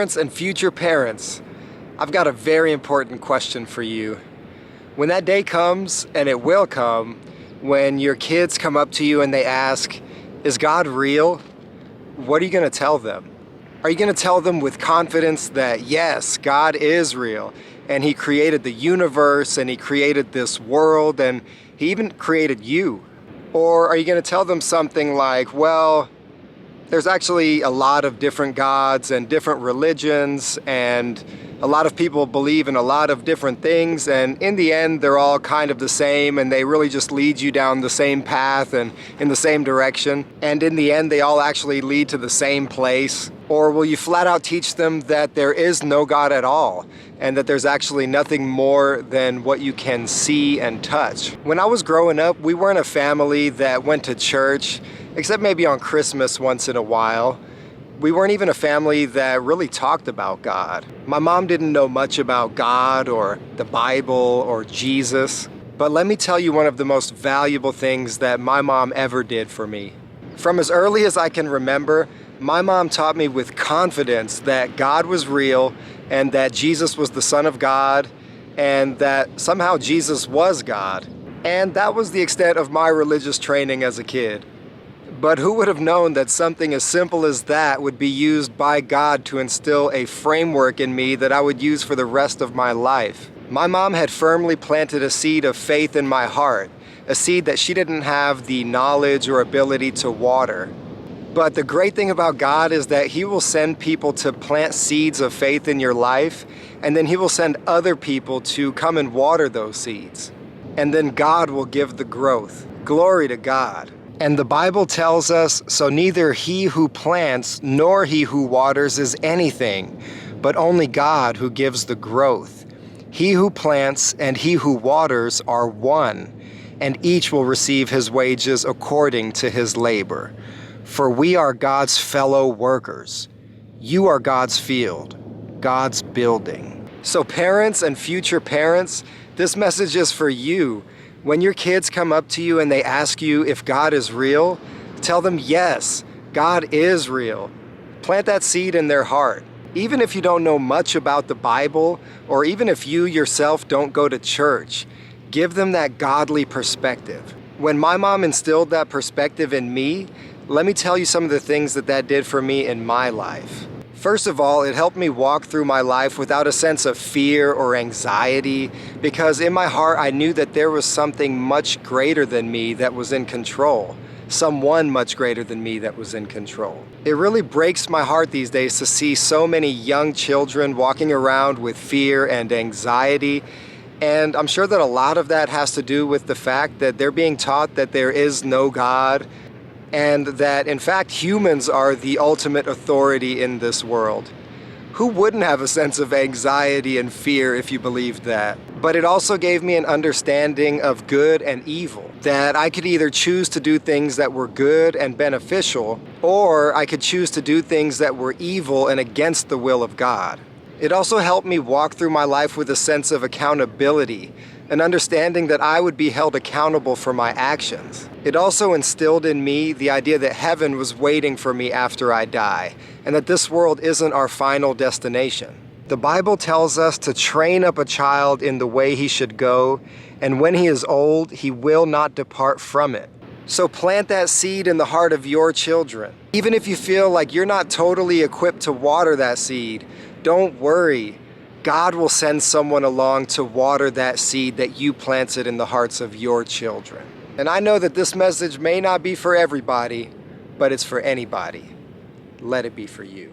parents and future parents, I've got a very important question for you. When that day comes, and it will come, when your kids come up to you and they ask, "Is God real?" what are you going to tell them? Are you going to tell them with confidence that yes, God is real, and He created the universe, and He created this world, and He even created you? Or are you going to tell them something like, well, there's actually a lot of different gods and different religions, and a lot of people believe in a lot of different things, and in the end they're all kind of the same, and they really just lead you down the same path and in the same direction, and in the end they all actually lead to the same place? Or will you flat out teach them that there is no God at all, and that there's actually nothing more than what you can see and touch? When I was growing up, we weren't a family that went to church, except maybe on Christmas once in a while. We weren't even a family that really talked about God. My mom didn't know much about God or the Bible or Jesus. But let me tell you one of the most valuable things that my mom ever did for me. From as early as I can remember, my mom taught me with confidence that God was real, and that Jesus was the Son of God, and that somehow Jesus was God. And that was the extent of my religious training as a kid. But who would have known that something as simple as that would be used by God to instill a framework in me that I would use for the rest of my life? My mom had firmly planted a seed of faith in my heart, a seed that she didn't have the knowledge or ability to water. But the great thing about God is that He will send people to plant seeds of faith in your life, and then He will send other people to come and water those seeds. And then God will give the growth. Glory to God. And the Bible tells us, "So neither he who plants nor he who waters is anything, but only God who gives the growth. He who plants and he who waters are one, and each will receive his wages according to his labor. For we are God's fellow workers. You are God's field, God's building." So parents and future parents, this message is for you. When your kids come up to you and they ask you if God is real, tell them yes, God is real. Plant that seed in their heart. Even if you don't know much about the Bible, or even if you yourself don't go to church, give them that godly perspective. When my mom instilled that perspective in me, let me tell you some of the things that did for me in my life. First of all, it helped me walk through my life without a sense of fear or anxiety, because in my heart I knew that there was something much greater than me that was in control. Someone much greater than me that was in control. It really breaks my heart these days to see so many young children walking around with fear and anxiety, and I'm sure that a lot of that has to do with the fact that they're being taught that there is no God, and that in fact humans are the ultimate authority in this world. Who wouldn't have a sense of anxiety and fear if you believed that? But it also gave me an understanding of good and evil, that I could either choose to do things that were good and beneficial, or I could choose to do things that were evil and against the will of God. It also helped me walk through my life with a sense of accountability, an understanding that I would be held accountable for my actions. It also instilled in me the idea that heaven was waiting for me after I die, and that this world isn't our final destination. The Bible tells us to train up a child in the way he should go, and when he is old, he will not depart from it. So plant that seed in the heart of your children. Even if you feel like you're not totally equipped to water that seed, don't worry. God will send someone along to water that seed that you planted in the hearts of your children. And I know that this message may not be for everybody, but it's for anybody. Let it be for you.